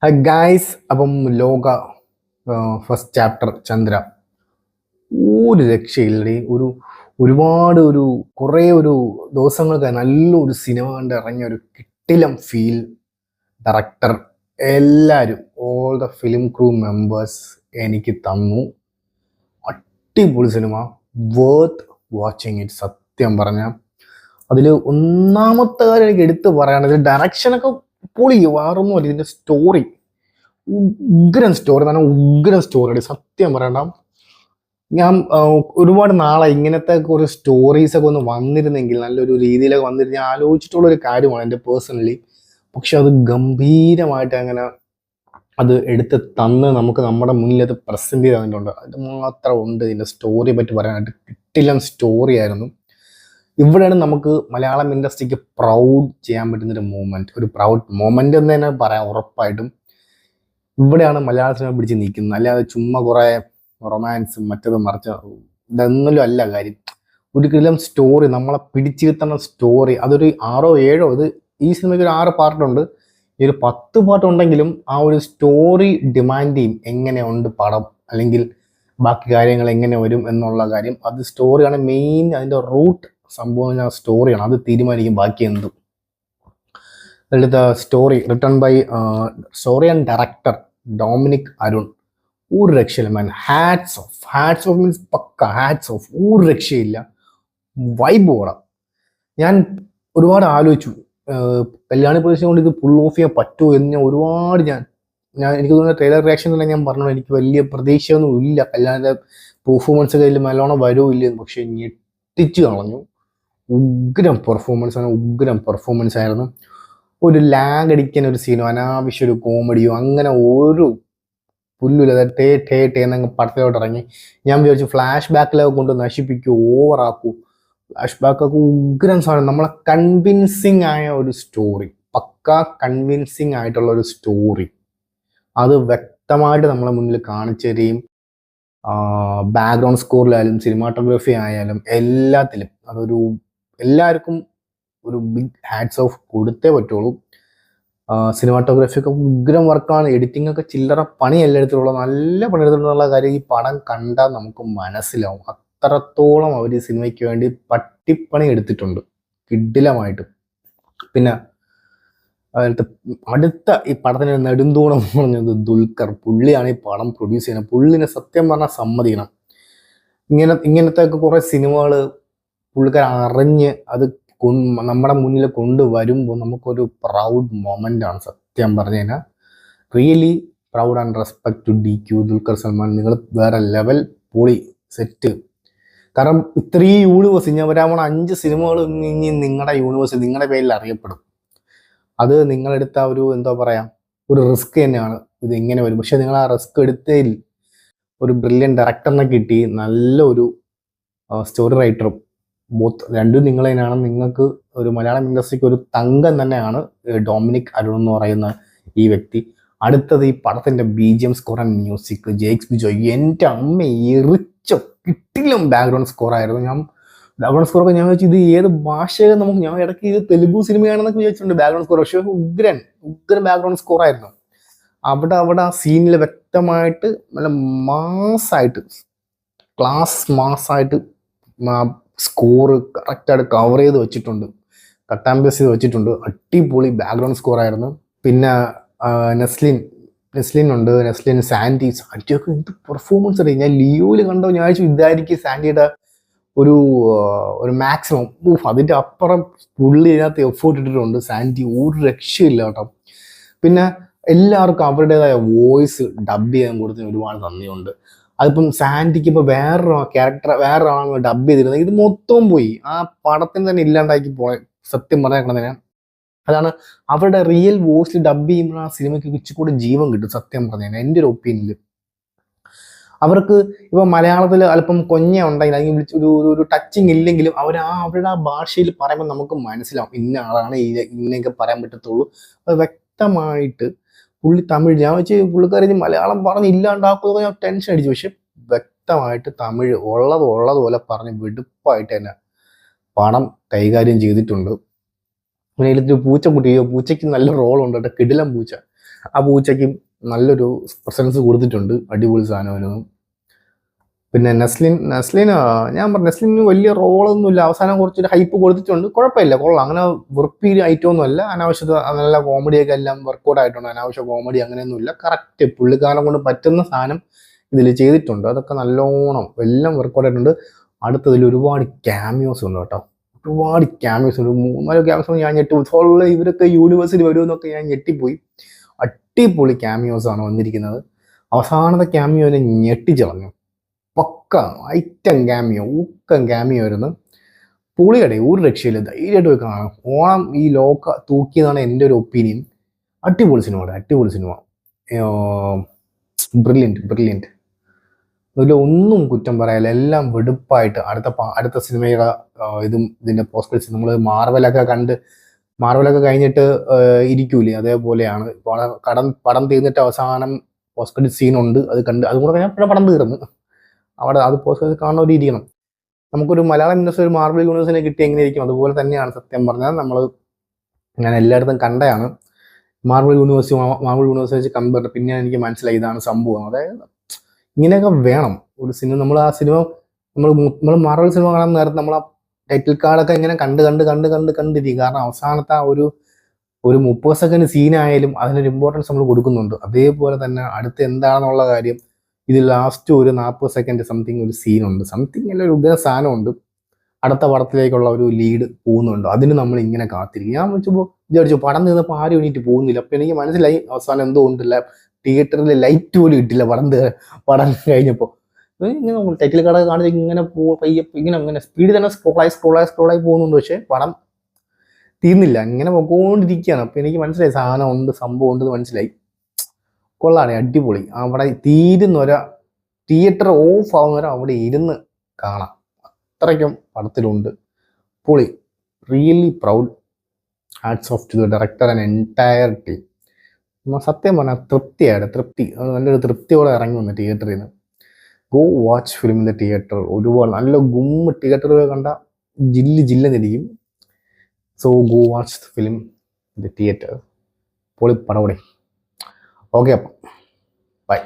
Guys, അപ്പം ലോക first chapter Chandra ഒരു രക്ഷയില്ലടി. ഒരുപാട് കുറേ ദിവസങ്ങൾക്ക് നല്ലൊരു സിനിമ കണ്ട് ഇറങ്ങിയ ഒരു കിട്ടിലം ഫീൽ. ഡയറക്ടർ എല്ലാവരും, all the film crew members എനിക്ക് തന്നു. അടിപൊളി സിനിമ, വേർത്ത് വാച്ചിങ് ഇറ്റ്. സത്യം പറഞ്ഞ അതിൽ ഒന്നാമത്തെ കാര്യം എനിക്ക് എടുത്ത് പറയുകയാണെങ്കിൽ ഡയറക്ഷനൊക്കെ പൊളി. വേറൊന്നുമല്ല, ഇതിൻ്റെ സ്റ്റോറി ഉഗ്രൻ സ്റ്റോറി, നല്ല ഉഗ്രൻ സ്റ്റോറി. സത്യം പറയണ്ട, ഞാൻ ഒരുപാട് നാളെ ഇങ്ങനത്തെ ഒരു സ്റ്റോറീസ് ഒക്കെ ഒന്ന് വന്നിരുന്നെങ്കിൽ, നല്ലൊരു രീതിയിലൊക്കെ വന്നിരുന്ന ആലോചിച്ചിട്ടുള്ള ഒരു കാര്യമാണ് എൻ്റെ പേഴ്സണലി. പക്ഷെ അത് ഗംഭീരമായിട്ട് അങ്ങനെ അത് എടുത്ത് തന്ന് നമുക്ക് നമ്മുടെ മുന്നിൽ അത് പ്രസന്റ് ചെയ്ത് തന്നിട്ടുണ്ട്. അത് മാത്രം ഉണ്ട് ഇതിൻ്റെ സ്റ്റോറിയെ പറ്റി പറയാനായിട്ട്. കിട്ടില്ല സ്റ്റോറി ആയിരുന്നു. ഇവിടെയാണ് നമുക്ക് മലയാളം ഇൻഡസ്ട്രിക്ക് പ്രൗഡ് ചെയ്യാൻ പറ്റുന്നൊരു മൂമെന്റ്, ഒരു പ്രൗഡ് മൊമെന്റ് എന്ന് തന്നെ പറയാം ഉറപ്പായിട്ടും. ഇവിടെയാണ് മലയാള സിനിമ പിടിച്ച് നിൽക്കുന്നത്. അല്ലാതെ ചുമ്മാ കുറേ റൊമാൻസും മറ്റതും മറിച്ച ഇതൊന്നും അല്ല കാര്യം. ഒരു കിലം സ്റ്റോറി, നമ്മളെ പിടിച്ചിരുത്തുന്ന സ്റ്റോറി. അതൊരു 6 or 7, ഇത് ഈ സിനിമയ്ക്ക് ഒരു 6 പാർട്ടുണ്ട്. ഈ ഒരു 10 പാർട്ടുണ്ടെങ്കിലും ആ ഒരു സ്റ്റോറി ഡിമാൻഡ് ചെയ്യും എങ്ങനെയുണ്ട് പടം, അല്ലെങ്കിൽ ബാക്കി കാര്യങ്ങൾ എങ്ങനെ വരും എന്നുള്ള കാര്യം. അത് സ്റ്റോറിയാണ് മെയിൻ, അതിൻ്റെ റൂട്ട് സംഭവം സ്റ്റോറിയാണ്. അത് തീരുമാനിക്കും ബാക്കി എന്തും. അതിലത്തെ story written by story and director Dominic Arun. ഒരു രക്ഷയില്ല മാൻ. ഹാറ്റ്സ് ഓഫ് മീൻസ് പക്ക ഹാറ്റ്സ് ഓഫ്. ഒരു രക്ഷയില്ല. വൈബ് ഓടാം. ഞാൻ ഒരുപാട് ആലോചിച്ചു, കല്യാണി പ്രദേശം കൊണ്ട് ഇത് പുൾ ഓഫ് ചെയ്യാൻ പറ്റുമോ എന്ന്. എനിക്ക് തോന്നുന്ന ട്രെയിലർ റിയാക്ഷൻ തന്നെ ഞാൻ പറഞ്ഞു, എനിക്ക് വലിയ പ്രതീക്ഷയൊന്നും ഇല്ല കല്യാണിൻ്റെ പെർഫോമൻസ് കയ്യിൽ നല്ലോണം വരുമോ ഇല്ലെന്ന്. പക്ഷെ ഞെട്ടിച്ചു കളഞ്ഞു. ഉഗ്രം പെർഫോമൻസ് ആയിരുന്നു. ഒരു ലാഗ് അടിക്കുന്ന ഒരു സീനോ, അനാവശ്യ ഒരു കോമഡിയോ, അങ്ങനെ ഒരു പുല്ലില്ല. ടേ ടേ ടേ എന്നങ്ങ് പടത്തിലോട്ട് ഇറങ്ങി. ഞാൻ വിചാരിച്ചു ഫ്ലാഷ് ബാക്കിലൊക്കെ കൊണ്ട് നശിപ്പിക്കൂ, ഓവറാക്കൂ. ഫ്ലാഷ് ബാക്കൊക്കെ ഉഗ്രം സാധനം. നമ്മളെ കൺവിൻസിങ് ആയ ഒരു സ്റ്റോറി, പക്കാ കൺവിൻസിങ് ആയിട്ടുള്ള ഒരു സ്റ്റോറി. അത് വ്യക്തമായിട്ട് നമ്മളെ മുന്നിൽ കാണിച്ചു തരികയും ബാക്ക്ഗ്രൗണ്ട് സ്കോറിലായാലും സിനിമാറ്റോഗ്രഫി ആയാലും എല്ലാത്തിലും എല്ലാവർക്കും ഒരു ബിഗ് ഹാറ്റ്സ് ഓഫ് കൊടുത്തേ പറ്റുള്ളൂ. സിനിമാറ്റോഗ്രഫി ഒക്കെ ഉഗ്രം വർക്കാണ്. എഡിറ്റിംഗ് ഒക്കെ ചില്ലറ പണിയല്ല എടുത്തിട്ടുള്ള, നല്ല പണി എടുത്തിട്ടുള്ള കാര്യം ഈ പടം കണ്ടാൽ നമുക്ക് മനസ്സിലാവും. അത്രത്തോളം അവർ ഈ സിനിമയ്ക്ക് വേണ്ടി പട്ടിപ്പണി എടുത്തിട്ടുണ്ട് കിടിലമായിട്ട്. പിന്നെ അടുത്ത ഈ പടത്തിന് നെടുന്തൂണം പറഞ്ഞത് ദുൽഖർ. പുള്ളിയാണ് ഈ പടം പ്രൊഡ്യൂസ് ചെയ്യുന്നത്. പുള്ളിനെ സത്യം പറഞ്ഞാൽ സമ്മതിക്കണം. ഇങ്ങനത്തെ ഒക്കെ കുറെ സിനിമകൾ പുള്ളിക്കാർ അറിഞ്ഞ് അത് നമ്മുടെ മുന്നിൽ കൊണ്ടുവരുമ്പോൾ നമുക്കൊരു പ്രൗഡ് മൊമെന്റ് ആണ്. സത്യം പറഞ്ഞു കഴിഞ്ഞാൽ really proud and respect to DQ, Dulquer Salmaan. നിങ്ങൾ വേറെ ലെവൽ, പൊളി സെറ്റ്. കാരണം ഇത്രയും യൂണിവേഴ്സ്, ഞാൻ വരാമണ 5 സിനിമകൾ ഇനി നിങ്ങളുടെ യൂണിവേഴ്സ് നിങ്ങളുടെ പേരിൽ അറിയപ്പെടും. അത് നിങ്ങളെടുത്ത ഒരു എന്താ പറയാ, ഒരു റിസ്ക് തന്നെയാണ്. ഇത് എങ്ങനെ വരും, പക്ഷെ നിങ്ങൾ ആ റിസ്ക് എടുത്തതിൽ ഒരു ബ്രില്യൻ ഡയറക്ടറിനെ കിട്ടി, നല്ലൊരു സ്റ്റോറി റൈറ്ററും. രണ്ടും നിങ്ങൾ തന്നെയാണ്. നിങ്ങൾക്ക് ഒരു മലയാളം ഇൻഡസ്ട്രിക്ക് ഒരു തങ്കം തന്നെയാണ് ഡൊമിനിക് അരുൺ എന്ന് പറയുന്ന ഈ വ്യക്തി. അടുത്തത് ഈ പടത്തിന്റെ BGM score and music, Jakes Bijoy. എൻ്റെ അമ്മ എറിച്ചോ കിട്ടിലും ബാക്ക്ഗ്രൗണ്ട് സ്കോർ ആയിരുന്നു. ബാക്ക്ഗ്രൗണ്ട് സ്കോറൊക്കെ ഞാൻ വെച്ചാൽ ഇത് ഏത് ഭാഷയെ ഞാൻ ഇടയ്ക്ക് ഇത് തെലുഗു സിനിമയാണെന്നൊക്കെ വിചാരിച്ചിട്ടുണ്ട് ബാക്ക്ഗ്രൗണ്ട് സ്കോർ. പക്ഷേ ഉഗ്രൻ ബാക്ക്ഗ്രൗണ്ട് സ്കോർ ആയിരുന്നു. അവിടെ ആ സീനിൽ വ്യക്തമായിട്ട് നല്ല മാസായിട്ട്, മാസായിട്ട് സ്കോറ് കറക്റ്റായിട്ട് കവർ ചെയ്ത് വെച്ചിട്ടുണ്ട്, കട്ടാമ്പേസ് ചെയ്ത് വെച്ചിട്ടുണ്ട്. അടിപൊളി ബാക്ക്ഗ്രൗണ്ട് സ്കോർ ആയിരുന്നു. പിന്നെ നെസ്ലിൻ ഉണ്ട്, സാൻഡിയൊക്കെ എന്ത് പെർഫോമൻസ് അറിയാം. ഞാൻ ലിയോയിൽ കണ്ടോ, ഞാൻ ഇതായിരിക്കും സാൻഡിയുടെ ഒരു മാക്സിമം. അതിൻ്റെ അപ്പുറം പുള്ളി ഇതിനകത്ത് എഫേർട്ട് ഇട്ടിട്ടുണ്ട് സാൻഡി. ഒരു രക്ഷയില്ല കേട്ടോ. പിന്നെ എല്ലാവർക്കും അവരുടേതായ വോയിസ് ഡബ് ചെയ്യാൻ കൊടുത്തതിന് ഒരുപാട് നന്ദിയുണ്ട്. അതിപ്പം സാൻഡിക്ക് ഇപ്പോൾ വേറൊരാളാണ് ഡബ് ചെയ്തിരുന്നത്. ഇത് മൊത്തവും പോയി, ആ പടത്തിന് തന്നെ ഇല്ലാണ്ടാക്കി പോയ. സത്യം പറഞ്ഞേക്കണതിന് അതാണ്. അവരുടെ റിയൽ വോയിസിൽ ഡബ് ചെയ്യുമ്പോൾ ആ സിനിമയ്ക്ക് ഇച്ചിരി ജീവൻ കിട്ടും. സത്യം പറഞ്ഞാൽ എൻ്റെ ഒരു ഒപ്പീനിയനിൽ അവർക്ക് ഇപ്പം മലയാളത്തിൽ അല്പം കൊഞ്ഞ ഉണ്ടെങ്കിൽ, അല്ലെങ്കിൽ ഒരു ടച്ചിങ് ഇല്ലെങ്കിലും അവരുടെ ആ ഭാഷയിൽ പറയുമ്പോൾ നമുക്ക് മനസ്സിലാവും ഇന്ന ആളാണ്, ഇങ്ങനെയൊക്കെ പറയാൻ പറ്റത്തുള്ളൂ. അത് വ്യക്തമായിട്ട് പുള്ളി തമിഴ്, ഞാൻ വെച്ച് പുള്ളിക്കാരി മലയാളം പറഞ്ഞ് ഇല്ലാണ്ടാക്കുക ഞാൻ ടെൻഷൻ അടിച്ചു. പക്ഷെ വ്യക്തമായിട്ട് തമിഴ് ഉള്ളതുപോലെ പറഞ്ഞ് വെടുപ്പായിട്ട് തന്നെ പണം കൈകാര്യം ചെയ്തിട്ടുണ്ട്. പിന്നെ ഇതിലൊരു പൂച്ചക്കുട്ടിയോ, പൂച്ചയ്ക്ക് നല്ല റോളുണ്ട് കേട്ടോ, കിടിലം പൂച്ച. ആ പൂച്ചയ്ക്കും നല്ലൊരു പ്രസൻസ് കൊടുത്തിട്ടുണ്ട്. അടിപൊളി സാധനമായിരുന്നു. പിന്നെ നെസ്ലിൻ ഞാൻ പറഞ്ഞു നെസ്ലിന് വലിയ റോളൊന്നുമില്ല, അവസാനം കുറച്ചൊരു ഹൈപ്പ് കൊടുത്തിട്ടുണ്ട്, കുഴപ്പമില്ല, കൊള്ളാം. അങ്ങനെ വെറുപ്പി ഐറ്റം ഒന്നും അല്ല. അനാവശ്യത നല്ല കോമഡിയൊക്കെ എല്ലാം വർക്കൗട്ട് ആയിട്ടുണ്ട്. അനാവശ്യ കോമഡി അങ്ങനെയൊന്നുമില്ല. കറക്റ്റ് പുള്ളിക്കാരനെ കൊണ്ട് പറ്റുന്ന സാധനം ഇതിൽ ചെയ്തിട്ടുണ്ട്. അതൊക്കെ നല്ലോണം എല്ലാം വർക്കൗട്ട് ആയിട്ടുണ്ട്. അടുത്തതിൽ ഒരുപാട് ക്യാമിയോസ് ഉണ്ട് കേട്ടോ. ഒരുപാട് ക്യാമിയോസ് ഉണ്ട്. 3-4 ക്യാമിയോസ് ഞാൻ ഞെട്ടിപ്പോയി. ഇവരൊക്കെ യൂണിവേഴ്സിറ്റി വരുമെന്നൊക്കെ ഞാൻ ഞെട്ടിപ്പോയി. അടിപൊളി ക്യാമിയോസ് ആണ് വന്നിരിക്കുന്നത്. അവസാനത്തെ ക്യാമിയോനെ ഞെട്ടിച്ചളഞ്ഞു. പക്ക ഐറ്റം ക്യാമിയോ, ഊക്കം ക്യാമിയോ ആയിരുന്നു. പുളിയുടെ ഒരു രക്ഷയില്ല, ധൈര്യമായിട്ട് പോയി കാണാം. ഓണം ഈ ലോക തൂക്കിയതാണ് എൻ്റെ ഒരു ഒപ്പീനിയൻ. അടിപൊളി സിനിമ, അടിപൊളി സിനിമ. ബ്രില്യൻറ്റ്. അതിൽ ഒന്നും കുറ്റം പറയാല്ല, എല്ലാം വെടുപ്പായിട്ട്. അടുത്ത സിനിമയുടെ ഇതിൻ്റെ പോസ്റ്റ് ക്രെഡിറ്റ്സ് നമ്മൾ മാർവലൊക്കെ കഴിഞ്ഞിട്ട് ഇരിക്കൂലേ, അതേപോലെയാണ്. പടം തീർന്നിട്ട് അവസാനം പോസ്റ്റ് ക്രെഡിറ്റ് സീനുണ്ട്. അതും കൂടെ കഴിഞ്ഞാൽ പടം തീർന്നു. അവിടെ അത് പോസ്റ്റ് ക്രെഡിറ്റ് കാണുന്നവർ ഇരിക്കണം. നമുക്കൊരു മലയാളം ഇൻഡസ്ട്രി ഒരു മാർവൽ യൂണിവേഴ്സിനെ കിട്ടി എങ്ങനെയിരിക്കും, അതുപോലെ തന്നെയാണ് സത്യം പറഞ്ഞാൽ. ഞാൻ എല്ലായിടത്തും കണ്ടതാണ് മാർവൽ യൂണിവേഴ്സ് വെച്ച് കമ്പയർ. പിന്നെ എനിക്ക് മനസ്സിലായി ഇതാണ് സംഭവം. അതായത് ഇങ്ങനെയൊക്കെ വേണം ഒരു സിനിമ. നമ്മൾ മാർവൽ സിനിമ കാണാൻ നേരത്തെ നമ്മൾ ആ ടൈറ്റിൽ കാർഡൊക്കെ ഇങ്ങനെ കണ്ടിരിക്കും. കാരണം അവസാനത്തെ ആ ഒരു 30 സെക്കൻഡ് സീനായാലും അതിനൊരു ഇമ്പോർട്ടൻസ് നമ്മൾ കൊടുക്കുന്നുണ്ട്. അതേപോലെ തന്നെ അടുത്ത് എന്താണെന്നുള്ള കാര്യം ഇത് ലാസ്റ്റ് ഒരു 40 സെക്കൻഡ് സംതിങ് ഒരു സീനുണ്ട്, സംതിങ് അല്ല ഒരു ഉഗ്രൻ സാധനമുണ്ട്. അടുത്ത പടത്തിലേക്കുള്ള ഒരു ലീഡ് പോകുന്നുണ്ട്. അതിന് നമ്മൾ ഇങ്ങനെ കാത്തിരിക്കും. ഞാൻ വിചാരിച്ചു പടം നിന്നപ്പോൾ ആരും എണീറ്റ് പോകുന്നില്ല. അപ്പം എനിക്ക് മനസ്സിലായി അവസാനം എന്തോ ഉണ്ടല്ല, തിയേറ്ററിൽ ലൈറ്റ് പോലും ഇട്ടില്ല പടം കഴിഞ്ഞപ്പോൾ. ഇങ്ങനെ ടൈറ്റിൽ കട കാണിച്ച് ഇങ്ങനെ ഇങ്ങനെ സ്പീഡിൽ തന്നെ സ്ക്രോളായി പോകുന്നുണ്ട്. പക്ഷേ പടം തീർന്നില്ല, ഇങ്ങനെ പോയിക്കൊണ്ടിരിക്കുകയാണ്. അപ്പം എനിക്ക് മനസ്സിലായി സാധനം ഉണ്ട്, സംഭവം ഉണ്ടെന്ന് മനസ്സിലായി. കൊള്ളാണ്, അടിപൊളി. അവിടെ തിയേറ്റർ ഓഫ് ആവുന്നവരെ അവിടെ ഇരുന്ന് കാണാം, അത്രയ്ക്കും പടത്തിലുണ്ട്. പൊളി. Really proud. Hats off to the director and entire team. സത്യം പറഞ്ഞാൽ തൃപ്തി നല്ലൊരു തൃപ്തിയോടെ ഇറങ്ങി വന്നു തിയേറ്ററിൽ നിന്ന്. Go watch film in the theatre. ഒരുപാട് നല്ല തിയേറ്ററിൽ കണ്ട ജില്ലെന്നിരിക്കും. So go watch film in the theatre. പൊളി പടപൊടി. ഓക്കെ അപ്പം ബൈ.